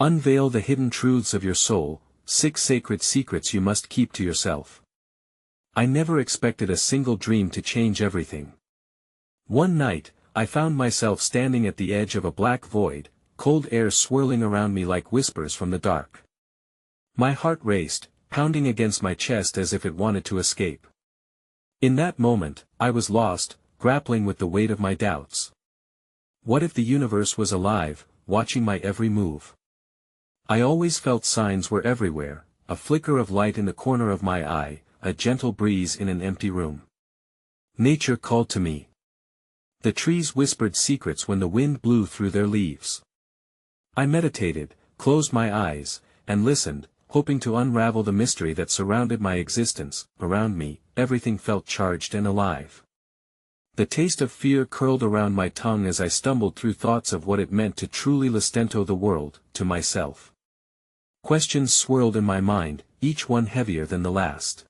Unveil the hidden truths of your soul, 6 sacred secrets you must keep to yourself. I never expected a single dream to change everything. One night, I found myself standing at the edge of a black void, cold air swirling around me like whispers from the dark. My heart raced, pounding against my chest as if it wanted to escape. In that moment, I was lost, grappling with the weight of my doubts. What if the universe was alive, watching my every move? I always felt signs were everywhere, a flicker of light in the corner of my eye, a gentle breeze in an empty room. Nature called to me. The trees whispered secrets when the wind blew through their leaves. I meditated, closed my eyes, and listened, hoping to unravel the mystery that surrounded my existence. Around me, everything felt charged and alive. The taste of fear curled around my tongue as I stumbled through thoughts of what it meant to truly lustento the world, to myself. Questions swirled in my mind, each one heavier than the last.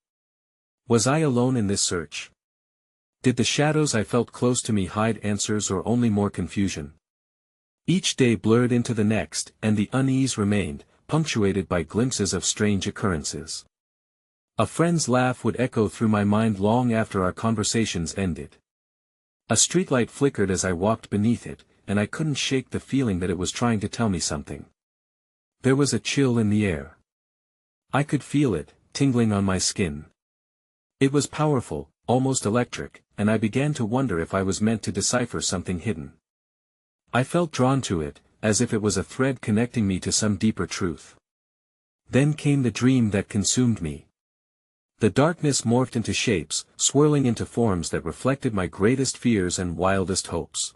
Was I alone in this search? Did the shadows I felt close to me hide answers or only more confusion? Each day blurred into the next, and the unease remained, punctuated by glimpses of strange occurrences. A friend's laugh would echo through my mind long after our conversations ended. A streetlight flickered as I walked beneath it, and I couldn't shake the feeling that it was trying to tell me something. There was a chill in the air. I could feel it, tingling on my skin. It was powerful, almost electric, and I began to wonder if I was meant to decipher something hidden. I felt drawn to it, as if it was a thread connecting me to some deeper truth. Then came the dream that consumed me. The darkness morphed into shapes, swirling into forms that reflected my greatest fears and wildest hopes.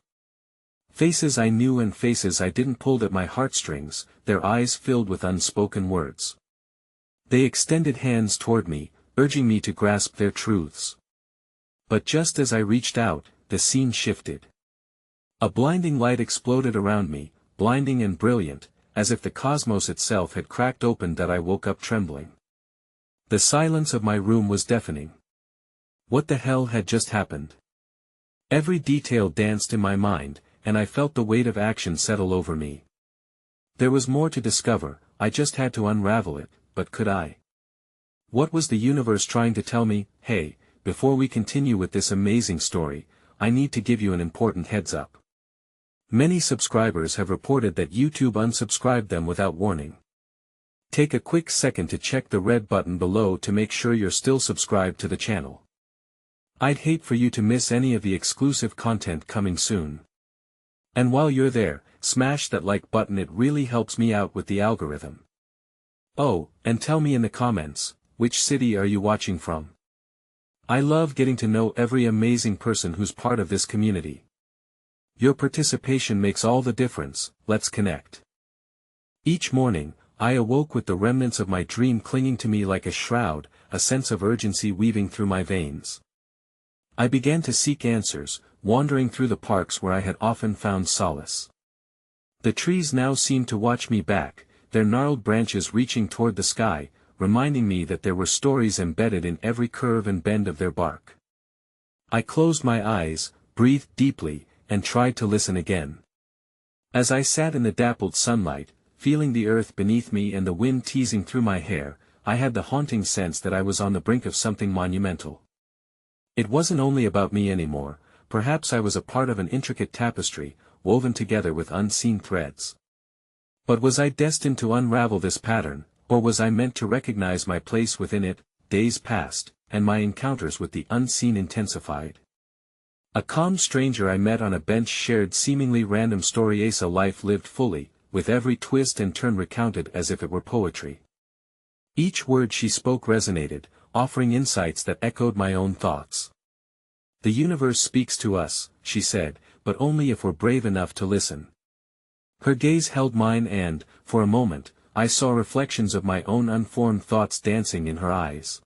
Faces I knew and faces I didn't pulled at my heartstrings, their eyes filled with unspoken words. They extended hands toward me, urging me to grasp their truths. But just as I reached out, the scene shifted. A blinding light exploded around me, blinding and brilliant, as if the cosmos itself had cracked open. That I woke up trembling. The silence of my room was deafening. What the hell had just happened? Every detail danced in my mind, and I felt the weight of action settle over me. There was more to discover, I just had to unravel it, but could I? What was the universe trying to tell me? Hey, before we continue with this amazing story, I need to give you an important heads up. Many subscribers have reported that YouTube unsubscribed them without warning. Take a quick second to check the red button below to make sure you're still subscribed to the channel. I'd hate for you to miss any of the exclusive content coming soon. And while you're there, smash that like button, it really helps me out with the algorithm. Oh, and tell me in the comments, which city are you watching from? I love getting to know every amazing person who's part of this community. Your participation makes all the difference. Let's connect. Each morning, I awoke with the remnants of my dream clinging to me like a shroud, a sense of urgency weaving through my veins. I began to seek answers, wandering through the parks where I had often found solace. The trees now seemed to watch me back, their gnarled branches reaching toward the sky, reminding me that there were stories embedded in every curve and bend of their bark. I closed my eyes, breathed deeply, and tried to listen again. As I sat in the dappled sunlight, feeling the earth beneath me and the wind teasing through my hair, I had the haunting sense that I was on the brink of something monumental. It wasn't only about me anymore, perhaps I was a part of an intricate tapestry, woven together with unseen threads. But was I destined to unravel this pattern, or was I meant to recognize my place within it? Days passed, and my encounters with the unseen intensified. A calm stranger I met on a bench shared seemingly random story, a life lived fully, with every twist and turn recounted as if it were poetry. Each word she spoke resonated, offering insights that echoed my own thoughts. The universe speaks to us, she said, but only if we're brave enough to listen. Her gaze held mine and, for a moment, I saw reflections of my own unformed thoughts dancing in her eyes.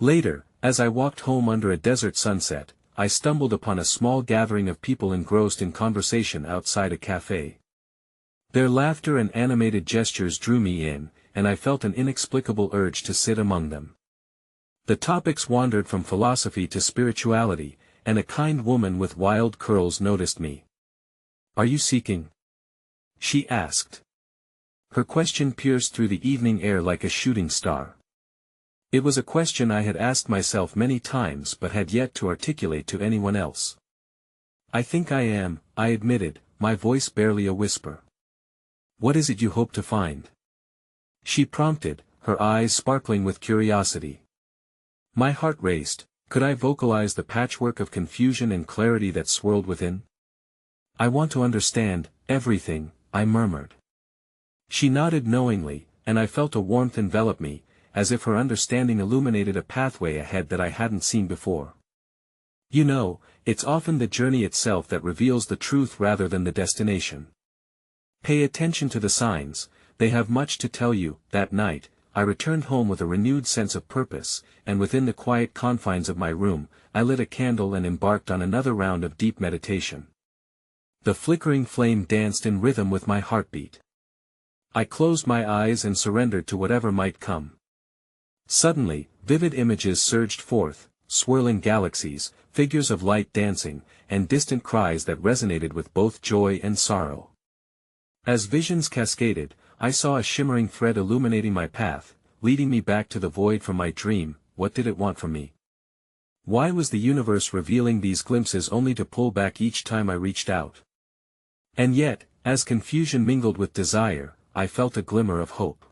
Later, as I walked home under a desert sunset, I stumbled upon a small gathering of people engrossed in conversation outside a cafe. Their laughter and animated gestures drew me in, and I felt an inexplicable urge to sit among them. The topics wandered from philosophy to spirituality, and a kind woman with wild curls noticed me. "Are you seeking?" she asked. Her question pierced through the evening air like a shooting star. It was a question I had asked myself many times but had yet to articulate to anyone else. "I think I am," I admitted, my voice barely a whisper. "What is it you hope to find?" she prompted, her eyes sparkling with curiosity. My heart raced. Could I vocalize the patchwork of confusion and clarity that swirled within? "I want to understand everything," I murmured. She nodded knowingly, and I felt a warmth envelop me, as if her understanding illuminated a pathway ahead that I hadn't seen before. "You know, it's often the journey itself that reveals the truth rather than the destination. Pay attention to the signs, they have much to tell you." That night, I returned home with a renewed sense of purpose, and within the quiet confines of my room, I lit a candle and embarked on another round of deep meditation. The flickering flame danced in rhythm with my heartbeat. I closed my eyes and surrendered to whatever might come. Suddenly, vivid images surged forth, swirling galaxies, figures of light dancing, and distant cries that resonated with both joy and sorrow. As visions cascaded, I saw a shimmering thread illuminating my path, leading me back to the void from my dream. What did it want from me? Why was the universe revealing these glimpses only to pull back each time I reached out? And yet, as confusion mingled with desire, I felt a glimmer of hope.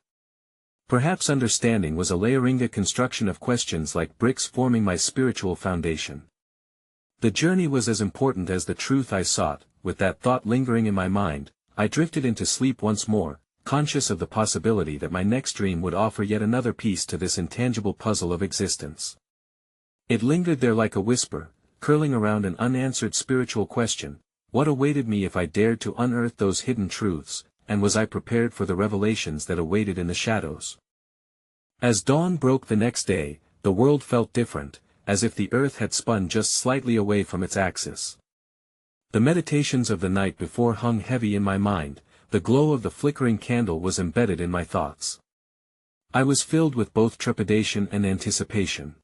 Perhaps understanding was a layering construction of questions like bricks forming my spiritual foundation. The journey was as important as the truth I sought. With that thought lingering in my mind, I drifted into sleep once more, conscious of the possibility that my next dream would offer yet another piece to this intangible puzzle of existence. It lingered there like a whisper, curling around an unanswered spiritual question: what awaited me if I dared to unearth those hidden truths, and was I prepared for the revelations that awaited in the shadows? As dawn broke the next day, the world felt different, as if the earth had spun just slightly away from its axis. The meditations of the night before hung heavy in my mind, the glow of the flickering candle was embedded in my thoughts. I was filled with both trepidation and anticipation.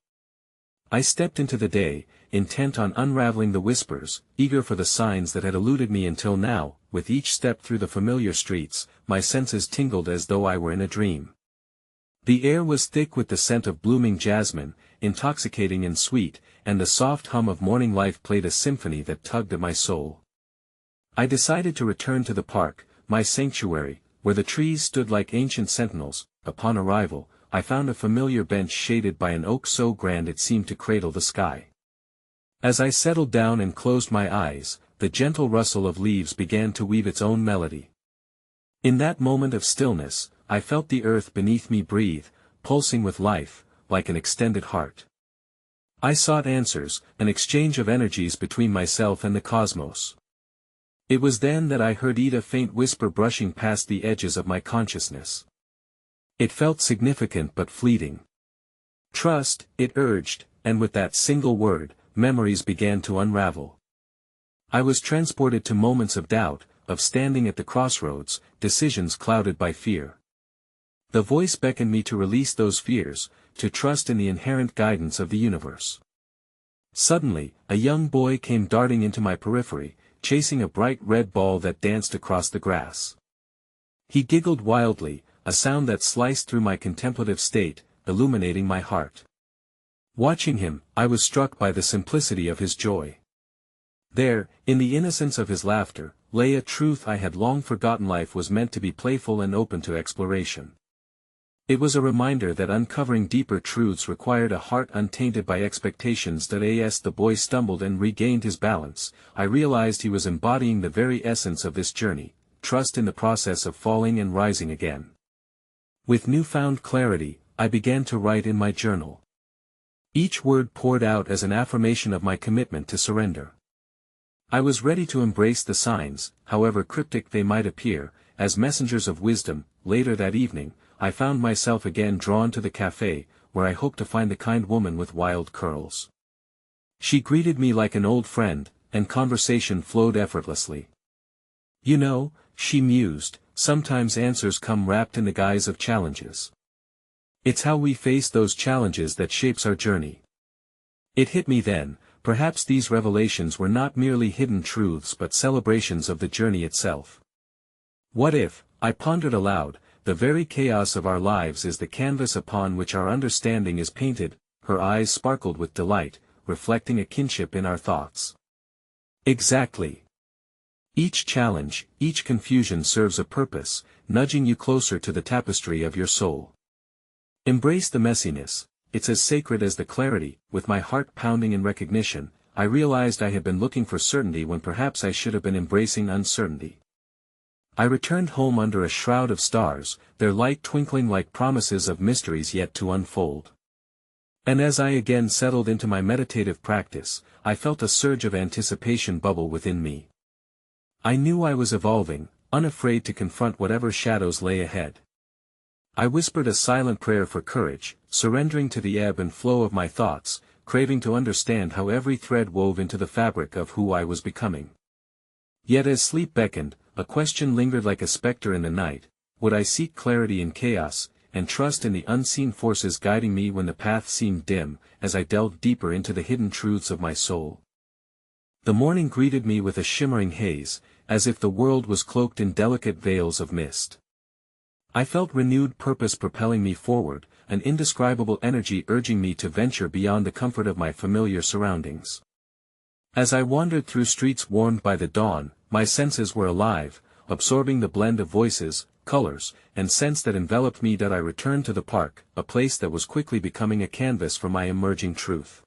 I stepped into the day, intent on unraveling the whispers, eager for the signs that had eluded me until now. With each step through the familiar streets, my senses tingled as though I were in a dream. The air was thick with the scent of blooming jasmine, intoxicating and sweet, and the soft hum of morning life played a symphony that tugged at my soul. I decided to return to the park, my sanctuary, where the trees stood like ancient sentinels. Upon arrival, I found a familiar bench shaded by an oak so grand it seemed to cradle the sky. As I settled down and closed my eyes, the gentle rustle of leaves began to weave its own melody. In that moment of stillness, I felt the earth beneath me breathe, pulsing with life, like an extended heart. I sought answers, an exchange of energies between myself and the cosmos. It was then that I heard a faint whisper brushing past the edges of my consciousness. It felt significant but fleeting. "Trust," it urged, and with that single word, memories began to unravel. I was transported to moments of doubt, of standing at the crossroads, decisions clouded by fear. The voice beckoned me to release those fears, to trust in the inherent guidance of the universe. Suddenly, a young boy came darting into my periphery, chasing a bright red ball that danced across the grass. He giggled wildly, a sound that sliced through my contemplative state, illuminating my heart. Watching him, I was struck by the simplicity of his joy. There, in the innocence of his laughter, lay a truth I had long forgotten: life was meant to be playful and open to exploration. It was a reminder that uncovering deeper truths required a heart untainted by expectations. As the boy stumbled and regained his balance, I realized he was embodying the very essence of this journey: trust in the process of falling and rising again. With newfound clarity, I began to write in my journal. Each word poured out as an affirmation of my commitment to surrender. I was ready to embrace the signs, however cryptic they might appear, as messengers of wisdom. Later that evening, I found myself again drawn to the café, where I hoped to find the kind woman with wild curls. She greeted me like an old friend, and conversation flowed effortlessly. "You know," she mused, "sometimes answers come wrapped in the guise of challenges. It's how we face those challenges that shapes our journey." It hit me then: perhaps these revelations were not merely hidden truths but celebrations of the journey itself. What if, I pondered aloud, the very chaos of our lives is the canvas upon which our understanding is painted." Her eyes sparkled with delight, reflecting a kinship in our thoughts. "Exactly. Each challenge, each confusion serves a purpose, nudging you closer to the tapestry of your soul. Embrace the messiness, it's as sacred as the clarity." With my heart pounding in recognition, I realized I had been looking for certainty when perhaps I should have been embracing uncertainty. I returned home under a shroud of stars, their light twinkling like promises of mysteries yet to unfold. And as I again settled into my meditative practice, I felt a surge of anticipation bubble within me. I knew I was evolving, unafraid to confront whatever shadows lay ahead. I whispered a silent prayer for courage, surrendering to the ebb and flow of my thoughts, craving to understand how every thread wove into the fabric of who I was becoming. Yet as sleep beckoned, a question lingered like a specter in the night: would I seek clarity in chaos, and trust in the unseen forces guiding me when the path seemed dim, as I delved deeper into the hidden truths of my soul? The morning greeted me with a shimmering haze, as if the world was cloaked in delicate veils of mist. I felt renewed purpose propelling me forward, an indescribable energy urging me to venture beyond the comfort of my familiar surroundings. As I wandered through streets warmed by the dawn, my senses were alive, absorbing the blend of voices, colors, and scents that enveloped me. I returned to the park, a place that was quickly becoming a canvas for my emerging truth.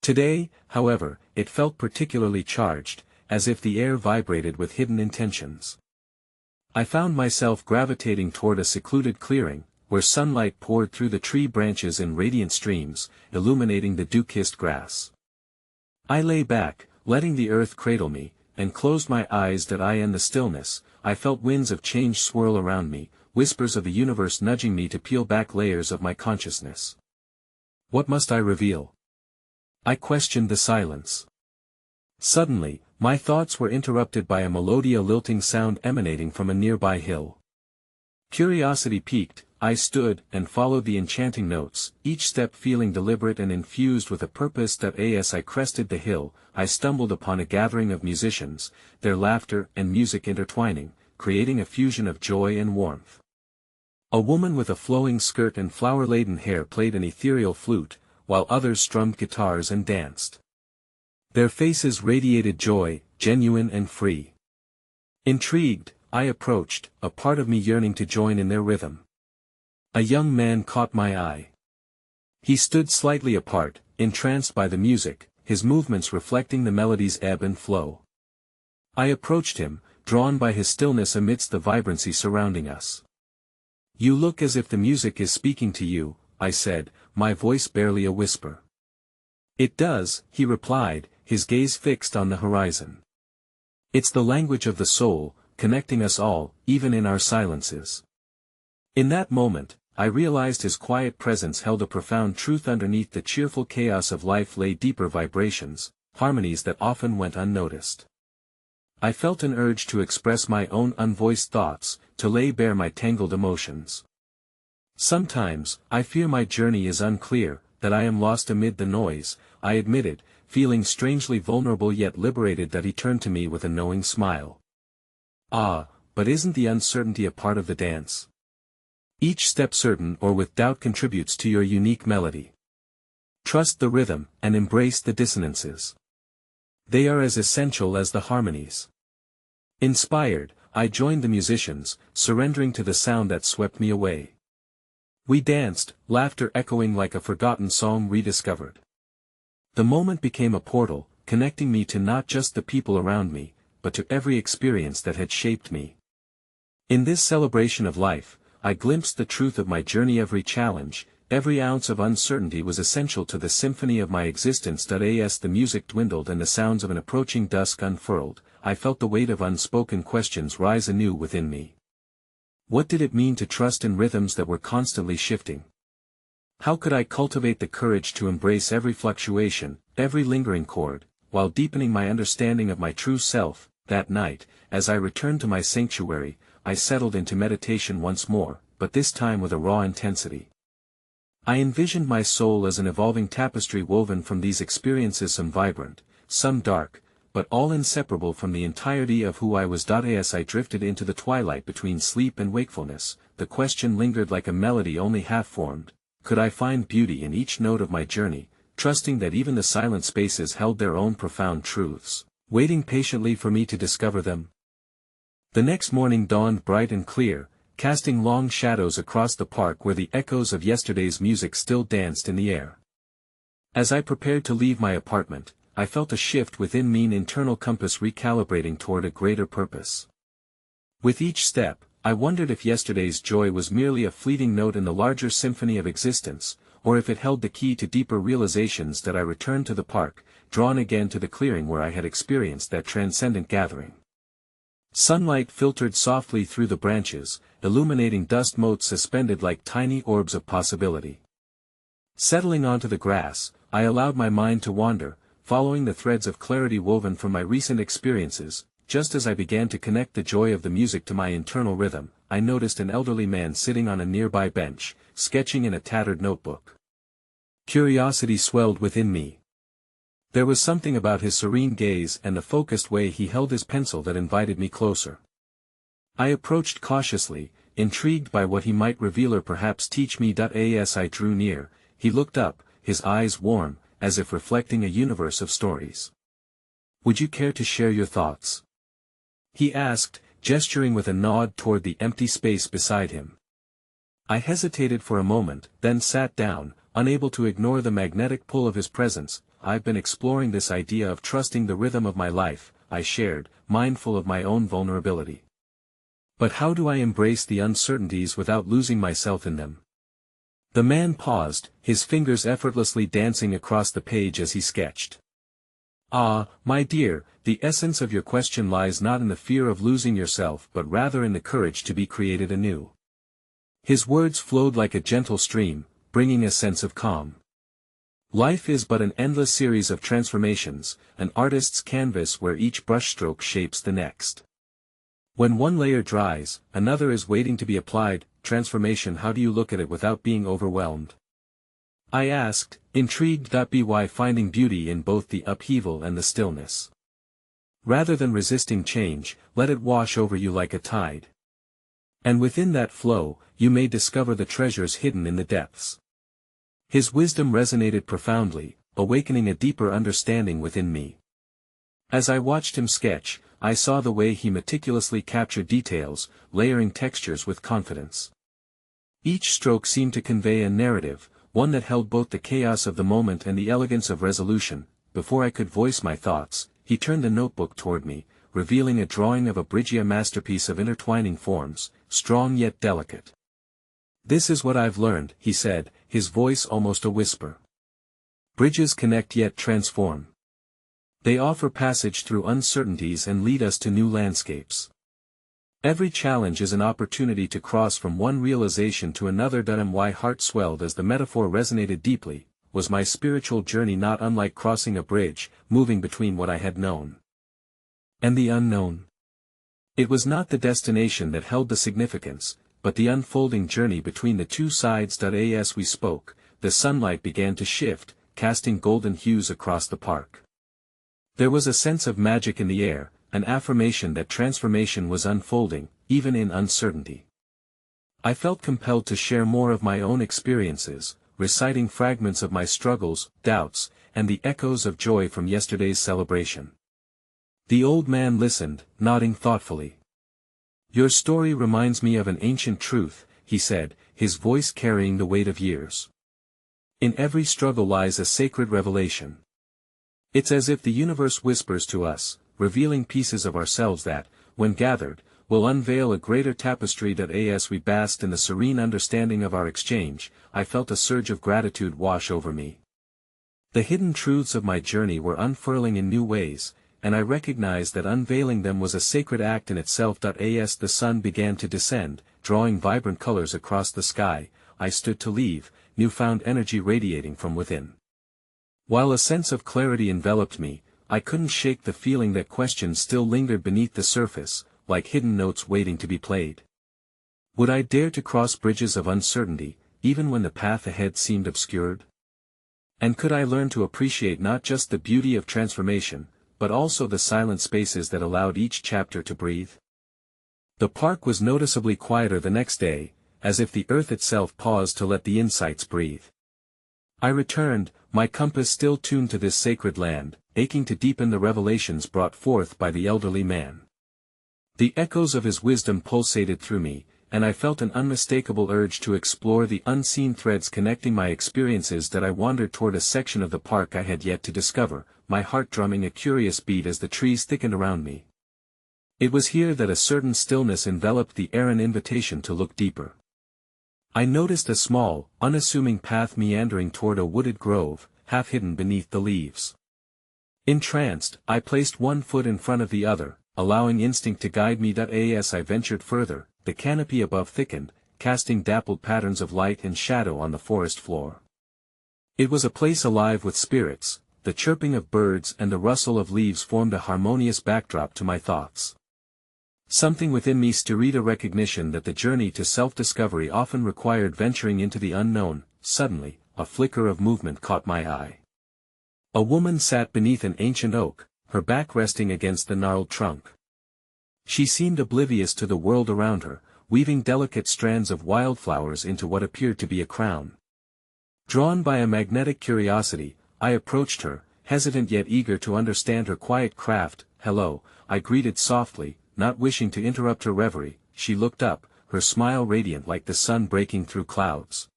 Today, however, it felt particularly charged, as if the air vibrated with hidden intentions. I found myself gravitating toward a secluded clearing, where sunlight poured through the tree branches in radiant streams, illuminating the dew-kissed grass. I lay back, letting the earth cradle me, and closed my eyes. In the stillness, I felt winds of change swirl around me, whispers of the universe nudging me to peel back layers of my consciousness. What must I reveal? I questioned the silence. Suddenly, my thoughts were interrupted by a lilting sound emanating from a nearby hill. Curiosity piqued, I stood and followed the enchanting notes, each step feeling deliberate and infused with a purpose. As I crested the hill, I stumbled upon a gathering of musicians, their laughter and music intertwining, creating a fusion of joy and warmth. A woman with a flowing skirt and flower-laden hair played an ethereal flute, while others strummed guitars and danced. Their faces radiated joy, genuine and free. Intrigued, I approached, a part of me yearning to join in their rhythm. A young man caught my eye. He stood slightly apart, entranced by the music, his movements reflecting the melody's ebb and flow. I approached him, drawn by his stillness amidst the vibrancy surrounding us. "You look as if the music is speaking to you," I said, my voice barely a whisper. "It does," he replied, his gaze fixed on the horizon. "It's the language of the soul, connecting us all, even in our silences." In that moment, I realized his quiet presence held a profound truth. Underneath the cheerful chaos of life lay deeper vibrations, harmonies that often went unnoticed. I felt an urge to express my own unvoiced thoughts, to lay bare my tangled emotions. "Sometimes, I fear my journey is unclear, that I am lost amid the noise," I admitted, feeling strangely vulnerable yet liberated. He turned to me with a knowing smile. "Ah, but isn't the uncertainty a part of the dance? Each step certain or with doubt contributes to your unique melody. Trust the rhythm, and embrace the dissonances. They are as essential as the harmonies." Inspired, I joined the musicians, surrendering to the sound that swept me away. We danced, laughter echoing like a forgotten song rediscovered. The moment became a portal, connecting me to not just the people around me, but to every experience that had shaped me. In this celebration of life, I glimpsed the truth of my journey. Every challenge, every ounce of uncertainty was essential to the symphony of my existence. As the music dwindled and the sounds of an approaching dusk unfurled, I felt the weight of unspoken questions rise anew within me. What did it mean to trust in rhythms that were constantly shifting? How could I cultivate the courage to embrace every fluctuation, every lingering chord, while deepening my understanding of my true self? That night, as I returned to my sanctuary, I settled into meditation once more, but this time with a raw intensity. I envisioned my soul as an evolving tapestry woven from these experiences, some vibrant, some dark, but all inseparable from the entirety of who I was. As I drifted into the twilight between sleep and wakefulness, the question lingered like a melody only half formed: could I find beauty in each note of my journey, trusting that even the silent spaces held their own profound truths, waiting patiently for me to discover them? The next morning dawned bright and clear, casting long shadows across the park where the echoes of yesterday's music still danced in the air. As I prepared to leave my apartment, I felt a shift within me, an internal compass recalibrating toward a greater purpose. With each step, I wondered if yesterday's joy was merely a fleeting note in the larger symphony of existence, or if it held the key to deeper realizations. That I returned to the park, drawn again to the clearing where I had experienced that transcendent gathering. Sunlight filtered softly through the branches, illuminating dust motes suspended like tiny orbs of possibility. Settling onto the grass, I allowed my mind to wander, following the threads of clarity woven from my recent experiences. Just as I began to connect the joy of the music to my internal rhythm, I noticed an elderly man sitting on a nearby bench, sketching in a tattered notebook. Curiosity swelled within me. There was something about his serene gaze and the focused way he held his pencil that invited me closer. I approached cautiously, intrigued by what he might reveal or perhaps teach me. As I drew near, he looked up, his eyes warm, as if reflecting a universe of stories. "Would you care to share your thoughts?" he asked, gesturing with a nod toward the empty space beside him. I hesitated for a moment, then sat down, unable to ignore the magnetic pull of his presence. "I've been exploring this idea of trusting the rhythm of my life," I shared, mindful of my own vulnerability. "But how do I embrace the uncertainties without losing myself in them?" The man paused, his fingers effortlessly dancing across the page as he sketched. "Ah, my dear, the essence of your question lies not in the fear of losing yourself but rather in the courage to be created anew." His words flowed like a gentle stream, bringing a sense of calm. Life is but an endless series of transformations, an artist's canvas where each brushstroke shapes the next. When one layer dries, another is waiting to be applied. Transformation, how do you look at it without being overwhelmed?" I asked, intrigued. By finding beauty in both the upheaval and the stillness. Rather than resisting change, let it wash over you like a tide. And within that flow, you may discover the treasures hidden in the depths. His wisdom resonated profoundly, awakening a deeper understanding within me. As I watched him sketch, I saw the way he meticulously captured details, layering textures with confidence. Each stroke seemed to convey a narrative, one that held both the chaos of the moment and the elegance of resolution. Before I could voice my thoughts, he turned the notebook toward me, revealing a drawing of a Phrygia masterpiece of intertwining forms, strong yet delicate. "This is what I've learned," he said, his voice almost a whisper. "Bridges connect yet transform. They offer passage through uncertainties and lead us to new landscapes. Every challenge is an opportunity to cross from one realization to another." My heart swelled as the metaphor resonated deeply. Was my spiritual journey not unlike crossing a bridge, moving between what I had known and the unknown? It was not the destination that held the significance, but the unfolding journey between the two sides. As we spoke, the sunlight began to shift, casting golden hues across the park. There was a sense of magic in the air, an affirmation that transformation was unfolding, even in uncertainty. I felt compelled to share more of my own experiences, reciting fragments of my struggles, doubts, and the echoes of joy from yesterday's celebration. The old man listened, nodding thoughtfully. "Your story reminds me of an ancient truth," he said, his voice carrying the weight of years. "In every struggle lies a sacred revelation. It's as if the universe whispers to us, revealing pieces of ourselves that, when gathered, will unveil a greater tapestry." As we basked in the serene understanding of our exchange, I felt a surge of gratitude wash over me. The hidden truths of my journey were unfurling in new ways, and I recognized that unveiling them was a sacred act in itself. As the sun began to descend, drawing vibrant colors across the sky, I stood to leave, newfound energy radiating from within. While a sense of clarity enveloped me, I couldn't shake the feeling that questions still lingered beneath the surface, like hidden notes waiting to be played. Would I dare to cross bridges of uncertainty, even when the path ahead seemed obscured? And could I learn to appreciate not just the beauty of transformation, but also the silent spaces that allowed each chapter to breathe. The park was noticeably quieter the next day, as if the earth itself paused to let the insights breathe. I returned, my compass still tuned to this sacred land, aching to deepen the revelations brought forth by the elderly man. The echoes of his wisdom pulsated through me, and I felt an unmistakable urge to explore the unseen threads connecting my experiences. That I wandered toward a section of the park I had yet to discover, my heart drumming a curious beat as the trees thickened around me. It was here that a certain stillness enveloped the air, an invitation to look deeper. I noticed a small, unassuming path meandering toward a wooded grove, half hidden beneath the leaves. Entranced, I placed one foot in front of the other, allowing instinct to guide me. As I ventured further, the canopy above thickened, casting dappled patterns of light and shadow on the forest floor. It was a place alive with spirits. The chirping of birds and the rustle of leaves formed a harmonious backdrop to my thoughts. Something within me stirred a recognition that the journey to self-discovery often required venturing into the unknown. Suddenly, a flicker of movement caught my eye. A woman sat beneath an ancient oak, her back resting against the gnarled trunk. She seemed oblivious to the world around her, weaving delicate strands of wildflowers into what appeared to be a crown. Drawn by a magnetic curiosity, I approached her, hesitant yet eager to understand her quiet craft. "Hello," I greeted softly, not wishing to interrupt her reverie. She looked up, her smile radiant like the sun breaking through clouds.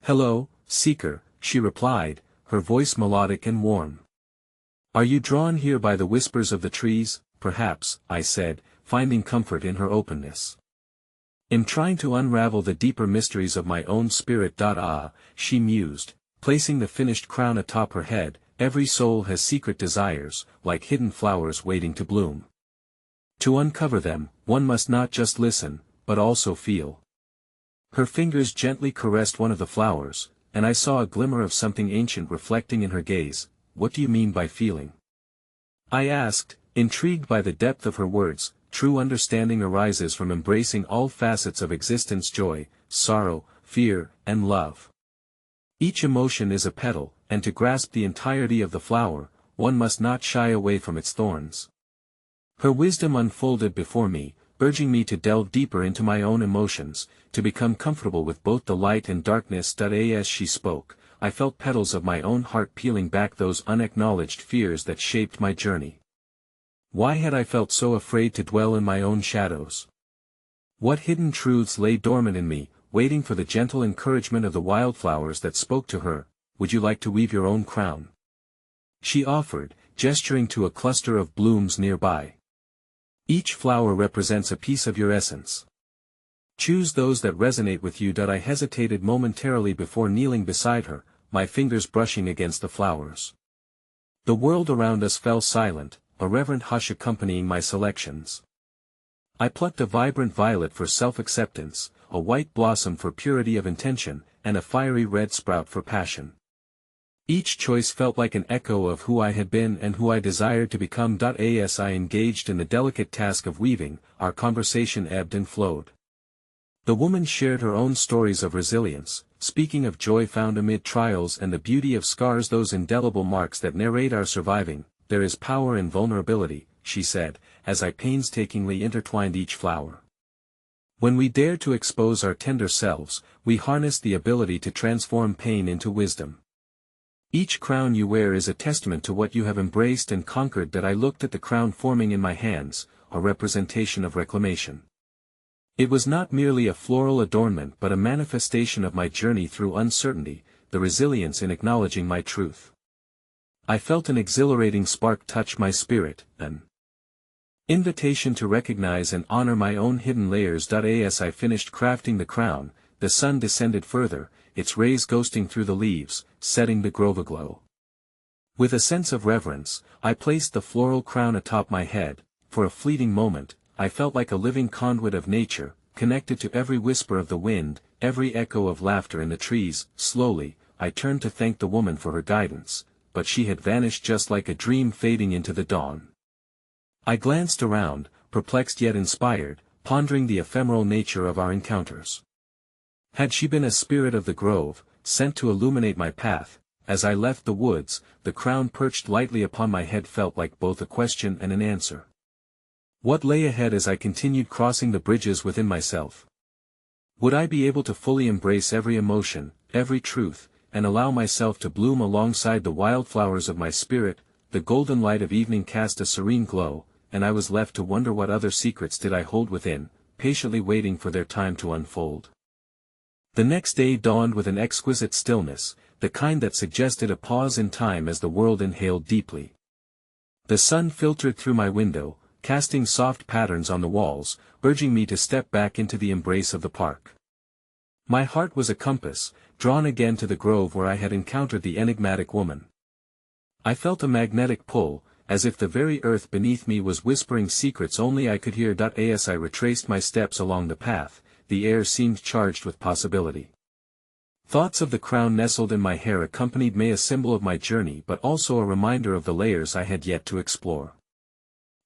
"Hello, seeker," she replied, her voice melodic and warm. "Are you drawn here by the whispers of the trees?" "Perhaps," I said, finding comfort in her openness. "In trying to unravel the deeper mysteries of my own spirit." She mused, placing the finished crown atop her head. "Every soul has secret desires, like hidden flowers waiting to bloom. To uncover them, one must not just listen, but also feel." Her fingers gently caressed one of the flowers, and I saw a glimmer of something ancient reflecting in her gaze. "What do you mean by feeling?" I asked, intrigued by the depth of her words. "True understanding arises from embracing all facets of existence: joy, sorrow, fear, and love. Each emotion is a petal, and to grasp the entirety of the flower, one must not shy away from its thorns." Her wisdom unfolded before me, urging me to delve deeper into my own emotions, to become comfortable with both the light and darkness. As she spoke, I felt petals of my own heart peeling back those unacknowledged fears that shaped my journey. Why had I felt so afraid to dwell in my own shadows? What hidden truths lay dormant in me, waiting for the gentle encouragement of the wildflowers that spoke to her? "Would you like to weave your own crown?" she offered, gesturing to a cluster of blooms nearby. "Each flower represents a piece of your essence. Choose those that resonate with you." I hesitated momentarily before kneeling beside her, my fingers brushing against the flowers. The world around us fell silent, a reverent hush accompanying my selections. I plucked a vibrant violet for self-acceptance, a white blossom for purity of intention, and a fiery red sprout for passion. Each choice felt like an echo of who I had been and who I desired to become. As I engaged in the delicate task of weaving, our conversation ebbed and flowed. The woman shared her own stories of resilience, speaking of joy found amid trials and the beauty of scars, those indelible marks that narrate our surviving. "There is power in vulnerability," she said, as I painstakingly intertwined each flower. "When we dare to expose our tender selves, we harness the ability to transform pain into wisdom. Each crown you wear is a testament to what you have embraced and conquered." I looked at the crown forming in my hands, a representation of reclamation. It was not merely a floral adornment but a manifestation of my journey through uncertainty, the resilience in acknowledging my truth. I felt an exhilarating spark touch my spirit, an invitation to recognize and honor my own hidden layers. As I finished crafting the crown, the sun descended further, its rays ghosting through the leaves, setting the grove aglow. With a sense of reverence, I placed the floral crown atop my head. For a fleeting moment, I felt like a living conduit of nature, connected to every whisper of the wind, every echo of laughter in the trees. Slowly, I turned to thank the woman for her guidance, but she had vanished just like a dream fading into the dawn. I glanced around, perplexed yet inspired, pondering the ephemeral nature of our encounters. Had she been a spirit of the grove, sent to illuminate my path, as I left the woods, the crown perched lightly upon my head felt like both a question and an answer. What lay ahead as I continued crossing the bridges within myself? Would I be able to fully embrace every emotion, every truth, and allow myself to bloom alongside the wildflowers of my spirit? The golden light of evening cast a serene glow, and I was left to wonder what other secrets did I hold within, patiently waiting for their time to unfold. The next day dawned with an exquisite stillness, the kind that suggested a pause in time as the world inhaled deeply. The sun filtered through my window, casting soft patterns on the walls, urging me to step back into the embrace of the park. My heart was a compass, drawn again to the grove where I had encountered the enigmatic woman. I felt a magnetic pull, as if the very earth beneath me was whispering secrets only I could hear. As I retraced my steps along the path, the air seemed charged with possibility. Thoughts of the crown nestled in my hair accompanied me, a symbol of my journey but also a reminder of the layers I had yet to explore.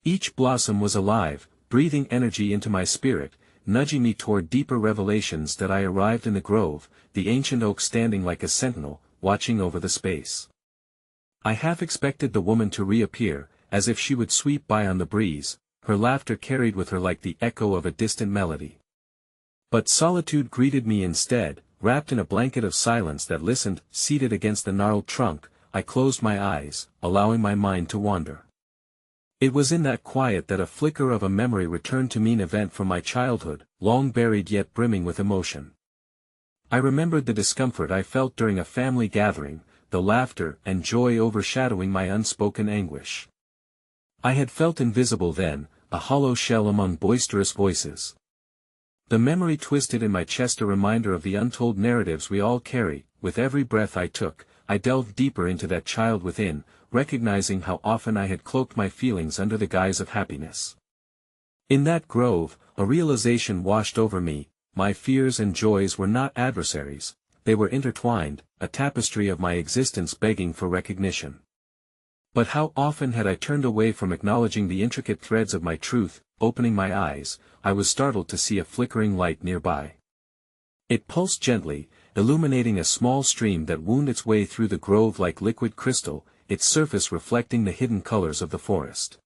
Each blossom was alive, breathing energy into my spirit, nudging me toward deeper revelations. That I arrived in the grove, the ancient oak standing like a sentinel, watching over the space. I half expected the woman to reappear, as if she would sweep by on the breeze, her laughter carried with her like the echo of a distant melody. But solitude greeted me instead, wrapped in a blanket of silence that listened. Seated against the gnarled trunk, I closed my eyes, allowing my mind to wander. It was in that quiet that a flicker of a memory returned to me, an event from my childhood, long buried yet brimming with emotion. I remembered the discomfort I felt during a family gathering, the laughter and joy overshadowing my unspoken anguish. I had felt invisible then, a hollow shell among boisterous voices. The memory twisted in my chest, a reminder of the untold narratives we all carry. With every breath I took, I delved deeper into that child within, recognizing how often I had cloaked my feelings under the guise of happiness. In that grove, a realization washed over me: my fears and joys were not adversaries, they were intertwined, a tapestry of my existence begging for recognition. But how often had I turned away from acknowledging the intricate threads of my truth? Opening my eyes, I was startled to see a flickering light nearby. It pulsed gently, illuminating a small stream that wound its way through the grove like liquid crystal, its surface reflecting the hidden colors of the forest.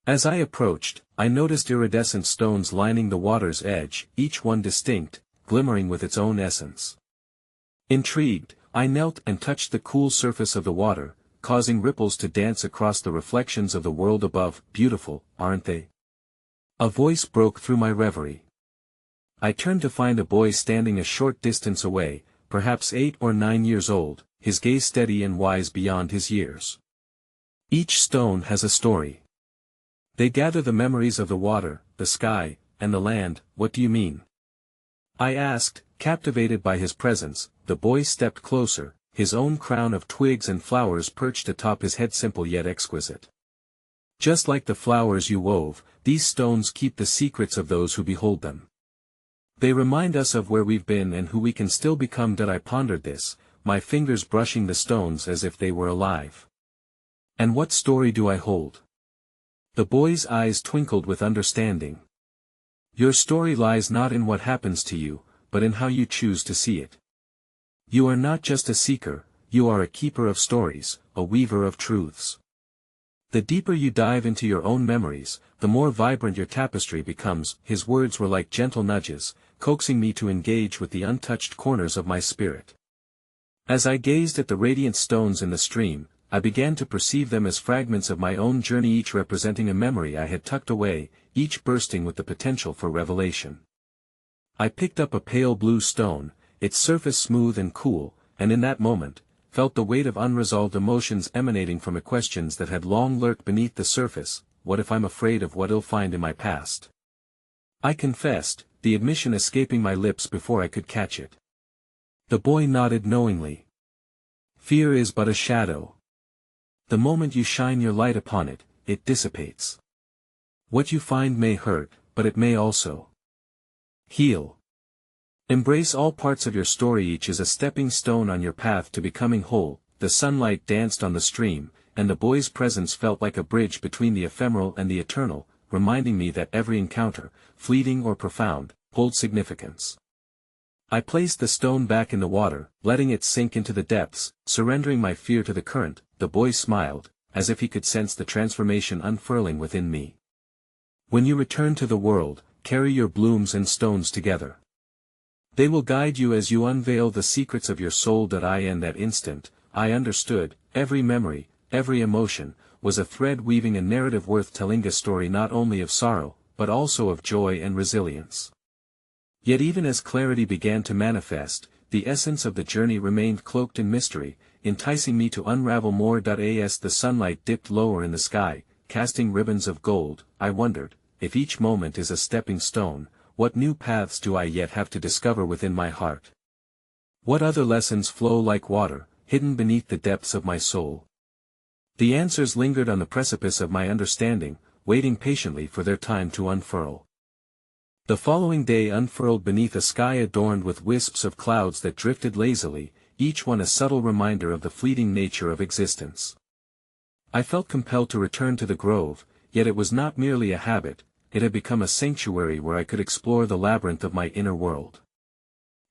As I approached, I noticed iridescent stones lining the water's edge, each one distinct, glimmering with its own essence. Intrigued, I knelt and touched the cool surface of the water, causing ripples to dance across the reflections of the world above. Beautiful, aren't they? A voice broke through my reverie. I turned to find a boy standing a short distance away, perhaps 8 or 9 years old, his gaze steady and wise beyond his years. Each stone has a story. They gather the memories of the water, the sky, and the land. What do you mean? I asked, captivated by his presence. The boy stepped closer, his own crown of twigs and flowers perched atop his head, simple yet exquisite. Just like the flowers you wove, these stones keep the secrets of those who behold them. They remind us of where we've been and who we can still become. I pondered this, my fingers brushing the stones as if they were alive. And what story do I hold? The boy's eyes twinkled with understanding. Your story lies not in what happens to you, but in how you choose to see it. You are not just a seeker, you are a keeper of stories, a weaver of truths. The deeper you dive into your own memories, the more vibrant your tapestry becomes. His words were like gentle nudges, coaxing me to engage with the untouched corners of my spirit. As I gazed at the radiant stones in the stream, I began to perceive them as fragments of my own journey, each representing a memory I had tucked away, each bursting with the potential for revelation. I picked up a pale blue stone, its surface smooth and cool, and in that moment, felt the weight of unresolved emotions emanating from questions that had long lurked beneath the surface. What if I'm afraid of what I'll find in my past? I confessed, the admission escaping my lips before I could catch it. The boy nodded knowingly. Fear is but a shadow. The moment you shine your light upon it, it dissipates. What you find may hurt, but it may also heal. Embrace all parts of your story. Each is a stepping stone on your path to becoming whole. The sunlight danced on the stream, and the boy's presence felt like a bridge between the ephemeral and the eternal, reminding me that every encounter, fleeting or profound, holds significance. I placed the stone back in the water, letting it sink into the depths, surrendering my fear to the current. The boy smiled, as if he could sense the transformation unfurling within me. When you return to the world, carry your blooms and stones together. They will guide you as you unveil the secrets of your soul. In that instant, I understood, every memory, every emotion, was a thread weaving a narrative worth telling, a story not only of sorrow, but also of joy and resilience. Yet even as clarity began to manifest, the essence of the journey remained cloaked in mystery, enticing me to unravel more. As the sunlight dipped lower in the sky, casting ribbons of gold, I wondered, if each moment is a stepping stone, what new paths do I yet have to discover within my heart? What other lessons flow like water, hidden beneath the depths of my soul? The answers lingered on the precipice of my understanding, waiting patiently for their time to unfurl. The following day unfurled beneath a sky adorned with wisps of clouds that drifted lazily, each one a subtle reminder of the fleeting nature of existence. I felt compelled to return to the grove, yet it was not merely a habit, it had become a sanctuary where I could explore the labyrinth of my inner world.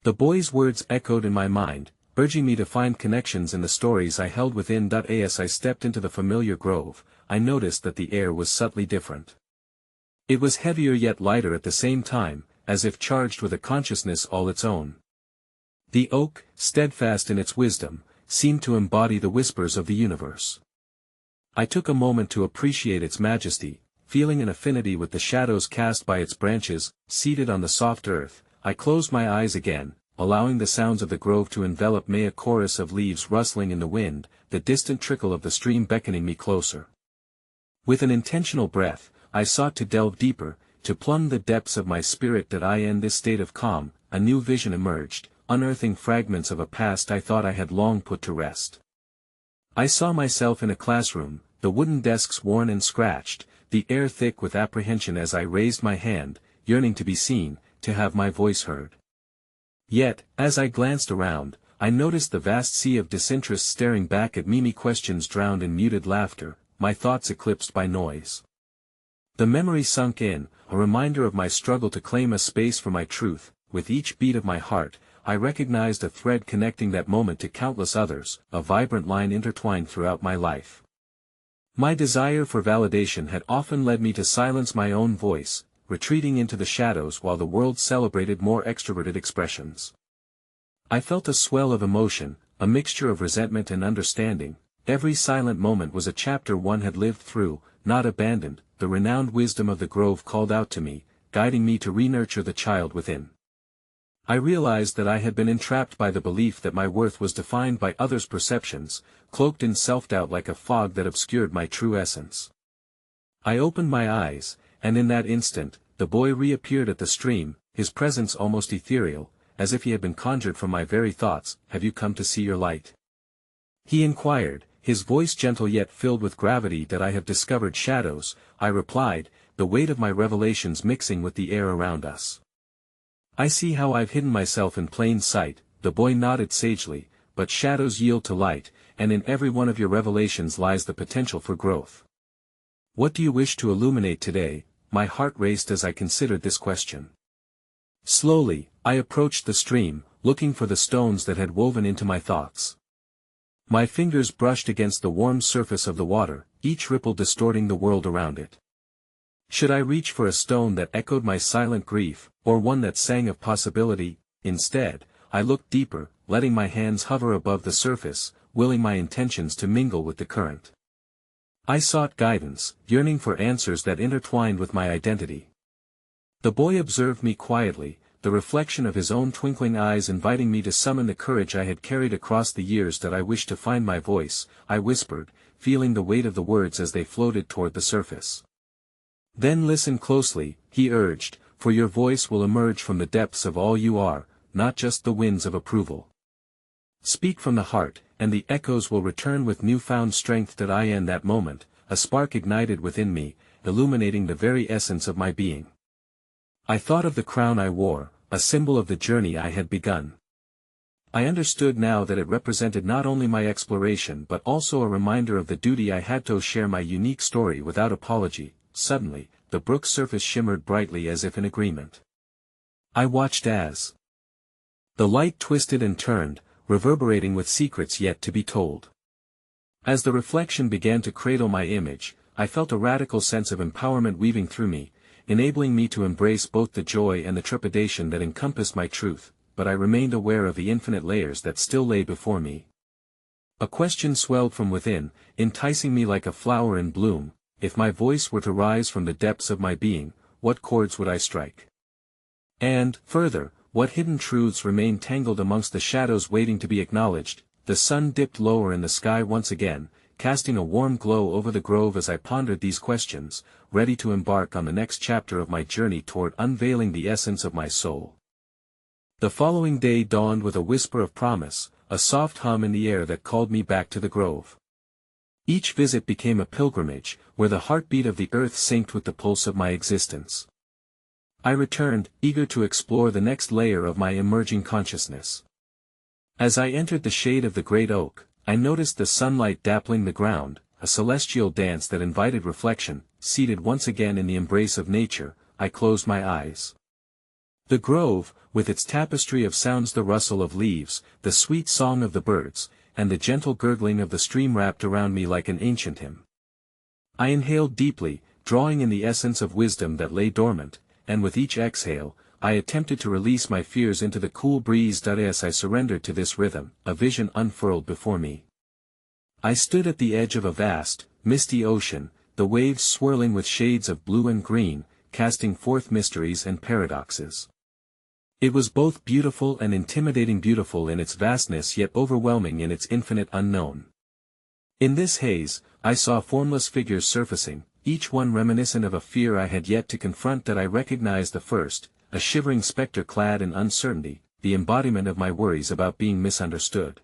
The boy's words echoed in my mind, urging me to find connections in the stories I held within. As I stepped into the familiar grove, I noticed that the air was subtly different. It was heavier yet lighter at the same time, as if charged with a consciousness all its own. The oak, steadfast in its wisdom, seemed to embody the whispers of the universe. I took a moment to appreciate its majesty, feeling an affinity with the shadows cast by its branches. Seated on the soft earth, I closed my eyes again, allowing the sounds of the grove to envelop me, a chorus of leaves rustling in the wind, the distant trickle of the stream beckoning me closer. With an intentional breath, I sought to delve deeper, to plumb the depths of my spirit. In this state of calm, a new vision emerged, unearthing fragments of a past I thought I had long put to rest. I saw myself in a classroom, the wooden desks worn and scratched, the air thick with apprehension as I raised my hand, yearning to be seen, to have my voice heard. Yet, as I glanced around, I noticed the vast sea of disinterest staring back at me, questions drowned in muted laughter, my thoughts eclipsed by noise. The memory sunk in, a reminder of my struggle to claim a space for my truth. With each beat of my heart, I recognized a thread connecting that moment to countless others, a vibrant line intertwined throughout my life. My desire for validation had often led me to silence my own voice, retreating into the shadows while the world celebrated more extroverted expressions. I felt a swell of emotion, a mixture of resentment and understanding. Every silent moment was a chapter one had lived through, not abandoned. The renowned wisdom of the grove called out to me, guiding me to re-nurture the child within. I realized that I had been entrapped by the belief that my worth was defined by others' perceptions, cloaked in self-doubt like a fog that obscured my true essence. I opened my eyes, and in that instant, the boy reappeared at the stream, his presence almost ethereal, as if he had been conjured from my very thoughts. "Have you come to see your light?" he inquired, his voice gentle yet filled with gravity. "That I have discovered shadows," I replied, the weight of my revelations mixing with the air around us. "I see how I've hidden myself in plain sight," the boy nodded sagely, "but shadows yield to light, and in every one of your revelations lies the potential for growth. What do you wish to illuminate today?" My heart raced as I considered this question. Slowly, I approached the stream, looking for the stones that had woven into my thoughts. My fingers brushed against the warm surface of the water, each ripple distorting the world around it. Should I reach for a stone that echoed my silent grief, or one that sang of possibility? Instead, I looked deeper, letting my hands hover above the surface, willing my intentions to mingle with the current. I sought guidance, yearning for answers that intertwined with my identity. The boy observed me quietly, the reflection of his own twinkling eyes inviting me to summon the courage I had carried across the years. "That I wish to find my voice," I whispered, feeling the weight of the words as they floated toward the surface. "Then listen closely," he urged, "for your voice will emerge from the depths of all you are, not just the winds of approval. Speak from the heart, and the echoes will return with newfound strength." In that moment, a spark ignited within me, illuminating the very essence of my being. I thought of the crown I wore, a symbol of the journey I had begun. I understood now that it represented not only my exploration but also a reminder of the duty I had to share my unique story without apology. Suddenly, the brook's surface shimmered brightly as if in agreement. I watched as The light twisted and turned, reverberating with secrets yet to be told. As the reflection began to cradle my image, I felt a radical sense of empowerment weaving through me, enabling me to embrace both the joy and the trepidation that encompassed my truth, but I remained aware of the infinite layers that still lay before me. A question swelled from within, enticing me like a flower in bloom: if my voice were to rise from the depths of my being, what chords would I strike? And, further, what hidden truths remained tangled amongst the shadows waiting to be acknowledged? The sun dipped lower in the sky once again, casting a warm glow over the grove as I pondered these questions, ready to embark on the next chapter of my journey toward unveiling the essence of my soul. The following day dawned with a whisper of promise, a soft hum in the air that called me back to the grove. Each visit became a pilgrimage, where the heartbeat of the earth synced with the pulse of my existence. I returned, eager to explore the next layer of my emerging consciousness. As I entered the shade of the great oak, I noticed the sunlight dappling the ground, a celestial dance that invited reflection. Seated once again in the embrace of nature, I closed my eyes. The grove, with its tapestry of sounds, the rustle of leaves, the sweet song of the birds, and the gentle gurgling of the stream wrapped around me like an ancient hymn. I inhaled deeply, drawing in the essence of wisdom that lay dormant, and with each exhale, I attempted to release my fears into the cool breeze. As I surrendered to this rhythm, a vision unfurled before me. I stood at the edge of a vast, misty ocean, the waves swirling with shades of blue and green, casting forth mysteries and paradoxes. It was both beautiful and intimidating, beautiful in its vastness yet overwhelming in its infinite unknown. In this haze, I saw formless figures surfacing, each one reminiscent of a fear I had yet to confront. That I recognized the first, a shivering specter clad in uncertainty, the embodiment of my worries about being misunderstood.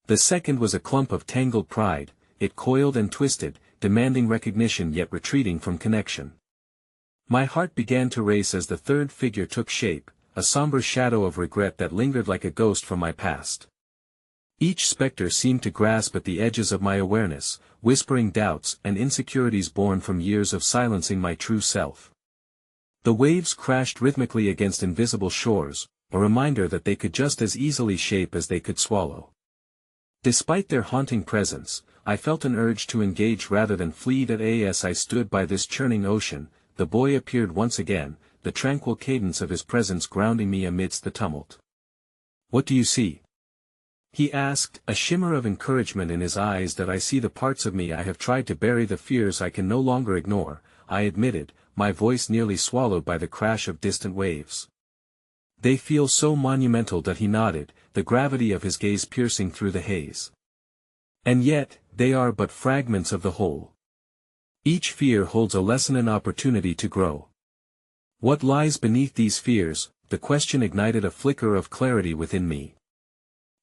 The second was a clump of tangled pride, it coiled and twisted, demanding recognition yet retreating from connection. My heart began to race as the third figure took shape, a somber shadow of regret that lingered like a ghost from my past. Each specter seemed to grasp at the edges of my awareness, whispering doubts and insecurities born from years of silencing my true self. The waves crashed rhythmically against invisible shores, a reminder that they could just as easily shape as they could swallow. Despite their haunting presence, I felt an urge to engage rather than flee. As I stood by this churning ocean, the boy appeared once again, the tranquil cadence of his presence grounding me amidst the tumult. "What do you see?" he asked, a shimmer of encouragement in his eyes. "That I see the parts of me I have tried to bury, the fears I can no longer ignore," I admitted, my voice nearly swallowed by the crash of distant waves. "They feel so monumental." He nodded, the gravity of his gaze piercing through the haze. "And yet, they are but fragments of the whole. Each fear holds a lesson, an opportunity to grow. What lies beneath these fears?" The question ignited a flicker of clarity within me.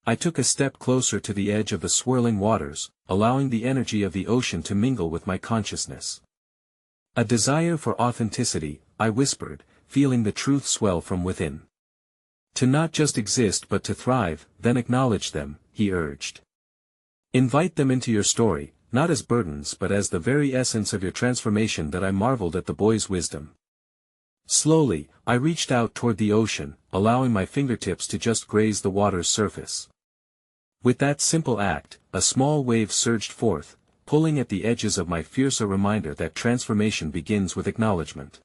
I took a step closer to the edge of the swirling waters, allowing the energy of the ocean to mingle with my consciousness. "A desire for authenticity," I whispered, feeling the truth swell from within. "To not just exist but to thrive." "Then acknowledge them," he urged. "Invite them into your story, not as burdens but as the very essence of your transformation." That I marveled at the boy's wisdom. Slowly, I reached out toward the ocean, allowing my fingertips to just graze the water's surface. With that simple act, a small wave surged forth, pulling at the edges of my fears, a reminder that transformation begins with acknowledgement.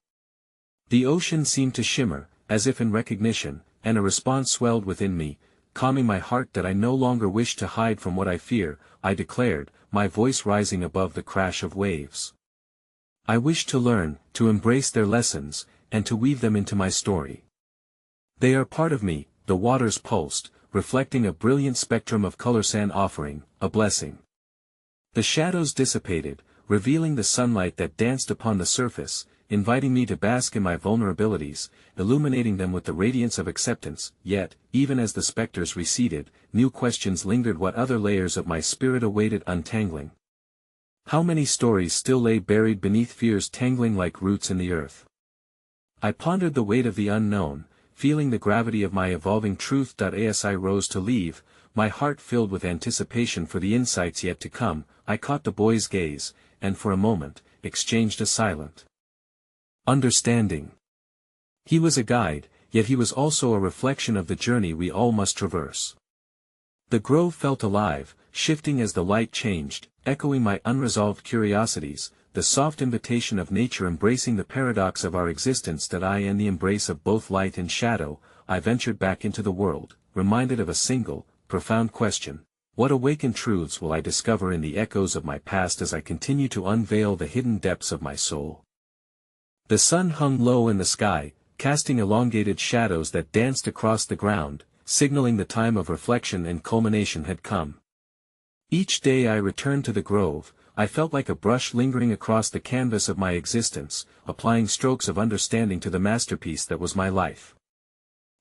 The ocean seemed to shimmer, as if in recognition, and a response swelled within me, calming my heart. "That I no longer wish to hide from what I fear," I declared, my voice rising above the crash of waves. "I wish to learn, to embrace their lessons, and to weave them into my story. They are part of me." The waters pulsed, reflecting a brilliant spectrum of colors, an offering, a blessing. The shadows dissipated, revealing the sunlight that danced upon the surface, inviting me to bask in my vulnerabilities, illuminating them with the radiance of acceptance. Yet, even as the specters receded, new questions lingered. What other layers of my spirit awaited untangling? How many stories still lay buried beneath fears tangling like roots in the earth? I pondered the weight of the unknown, feeling the gravity of my evolving truth. As I rose to leave, my heart filled with anticipation for the insights yet to come, I caught the boy's gaze, and for a moment, exchanged a silent understanding. He was a guide, yet he was also a reflection of the journey we all must traverse. The grove felt alive, shifting as the light changed, echoing my unresolved curiosities, the soft invitation of nature embracing the paradox of our existence that I in the embrace of both light and shadow. I ventured back into the world, reminded of a single, profound question: what awakened truths will I discover in the echoes of my past as I continue to unveil the hidden depths of my soul? The sun hung low in the sky, casting elongated shadows that danced across the ground, signaling the time of reflection and culmination had come. Each day I returned to the grove, I felt like a brush lingering across the canvas of my existence, applying strokes of understanding to the masterpiece that was my life.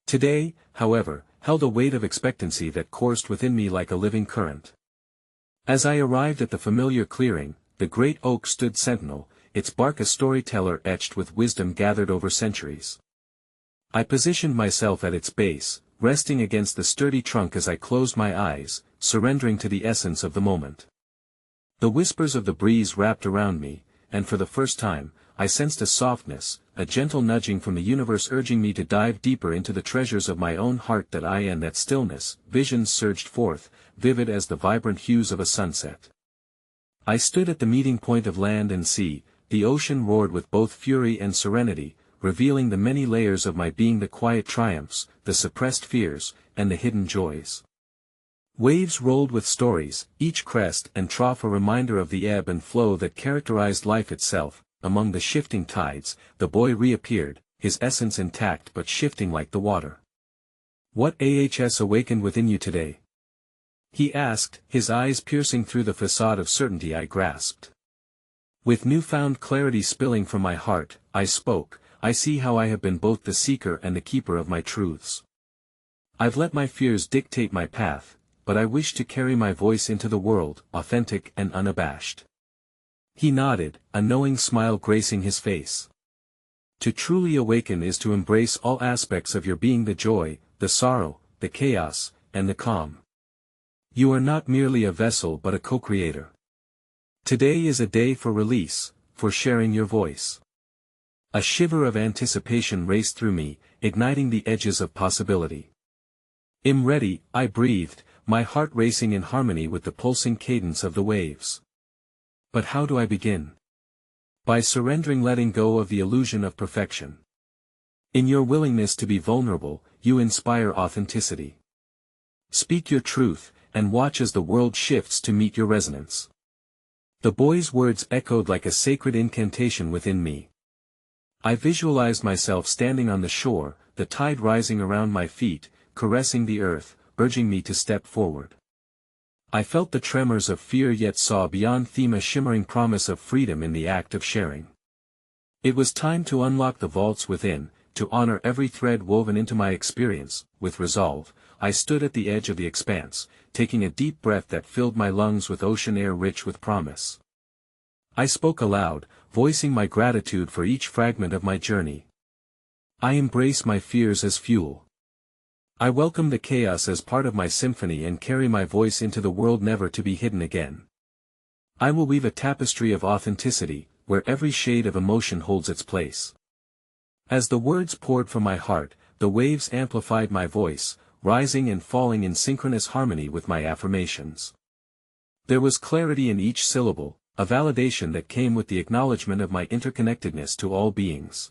Today, however, held a weight of expectancy that coursed within me like a living current. As I arrived at the familiar clearing, the great oak stood sentinel, its bark a storyteller etched with wisdom gathered over centuries. I positioned myself at its base, resting against the sturdy trunk as I closed my eyes, surrendering to the essence of the moment. The whispers of the breeze wrapped around me, and for the first time, I sensed a softness, a gentle nudging from the universe urging me to dive deeper into the treasures of my own heart. That I and that stillness, visions surged forth, vivid as the vibrant hues of a sunset. I stood at the meeting point of land and sea, the ocean roared with both fury and serenity, revealing the many layers of my being, the quiet triumphs, the suppressed fears, and the hidden joys. Waves rolled with stories, each crest and trough a reminder of the ebb and flow that characterized life itself. Among the shifting tides, the boy reappeared, his essence intact but shifting like the water. "What has awakened within you today?" he asked, his eyes piercing through the facade of certainty I grasped. With newfound clarity spilling from my heart, I spoke: "I see how I have been both the seeker and the keeper of my truths. I've let my fears dictate my path, but I wish to carry my voice into the world, authentic and unabashed." He nodded, a knowing smile gracing his face. To truly awaken is to embrace all aspects of your being, the joy, the sorrow, the chaos, and the calm. You are not merely a vessel but a co-creator. Today is a day for release, for sharing your voice. A shiver of anticipation raced through me, igniting the edges of possibility. "I'm ready," I breathed, my heart racing in harmony with the pulsing cadence of the waves. But how do I begin? By surrendering, letting go of the illusion of perfection. In your willingness to be vulnerable, you inspire authenticity. Speak your truth, and watch as the world shifts to meet your resonance. The boy's words echoed like a sacred incantation within me. I visualized myself standing on the shore, the tide rising around my feet, caressing the earth, urging me to step forward. I felt the tremors of fear yet saw beyond them a shimmering promise of freedom in the act of sharing. It was time to unlock the vaults within, to honor every thread woven into my experience. With resolve, I stood at the edge of the expanse, taking a deep breath that filled my lungs with ocean air rich with promise. I spoke aloud, voicing my gratitude for each fragment of my journey. I embrace my fears as fuel. I welcome the chaos as part of my symphony and carry my voice into the world, never to be hidden again. I will weave a tapestry of authenticity, where every shade of emotion holds its place. As the words poured from my heart, the waves amplified my voice, rising and falling in synchronous harmony with my affirmations. There was clarity in each syllable, a validation that came with the acknowledgement of my interconnectedness to all beings.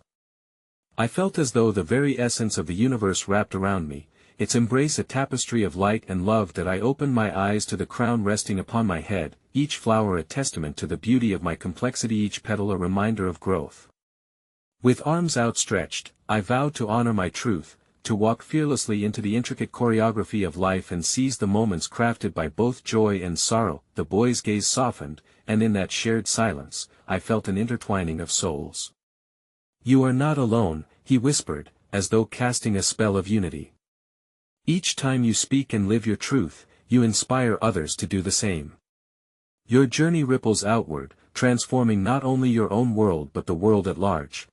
I felt as though the very essence of the universe wrapped around me, its embrace a tapestry of light and love. That I opened my eyes to the crown resting upon my head, each flower a testament to the beauty of my complexity, each petal a reminder of growth. With arms outstretched, I vowed to honor my truth, to walk fearlessly into the intricate choreography of life and seize the moments crafted by both joy and sorrow. The boy's gaze softened, and in that shared silence, I felt an intertwining of souls. "You are not alone," he whispered, as though casting a spell of unity. "Each time you speak and live your truth, you inspire others to do the same. Your journey ripples outward, transforming not only your own world but the world at large."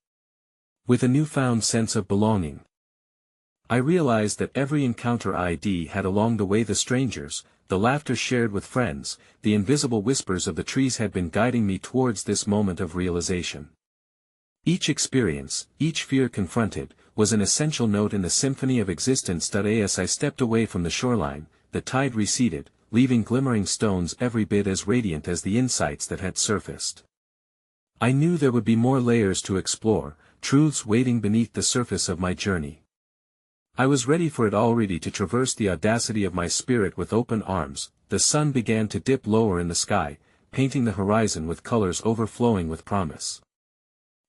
With a newfound sense of belonging, I realized that every encounter I'd had along the way, the strangers, the laughter shared with friends, the invisible whispers of the trees had been guiding me towards this moment of realization. Each experience, each fear confronted, was an essential note in the symphony of existence. As I stepped away from the shoreline, the tide receded, leaving glimmering stones every bit as radiant as the insights that had surfaced. I knew there would be more layers to explore, truths waiting beneath the surface of my journey. I was ready for it all, ready to traverse the audacity of my spirit with open arms. The sun began to dip lower in the sky, painting the horizon with colors overflowing with promise.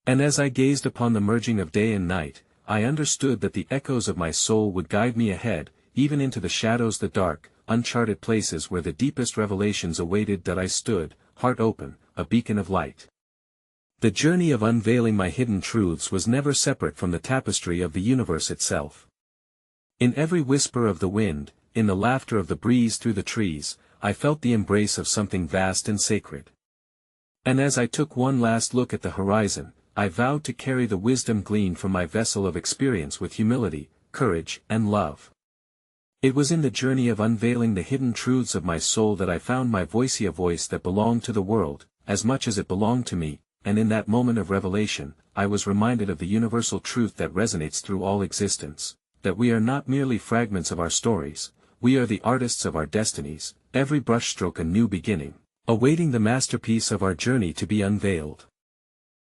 And as I gazed upon the merging of day and night, I understood that the echoes of my soul would guide me ahead, even into the shadows, the dark, uncharted places where the deepest revelations awaited. I stood, heart open, a beacon of light. The journey of unveiling my hidden truths was never separate from the tapestry of the universe itself. In every whisper of the wind, in the laughter of the breeze through the trees, I felt the embrace of something vast and sacred. And as I took one last look at the horizon, I vowed to carry the wisdom gleaned from my vessel of experience with humility, courage, and love. It was in the journey of unveiling the hidden truths of my soul that I found my voice, a voice that belonged to the world, as much as it belonged to me, and in that moment of revelation, I was reminded of the universal truth that resonates through all existence, that we are not merely fragments of our stories, we are the artists of our destinies, every brushstroke a new beginning, awaiting the masterpiece of our journey to be unveiled.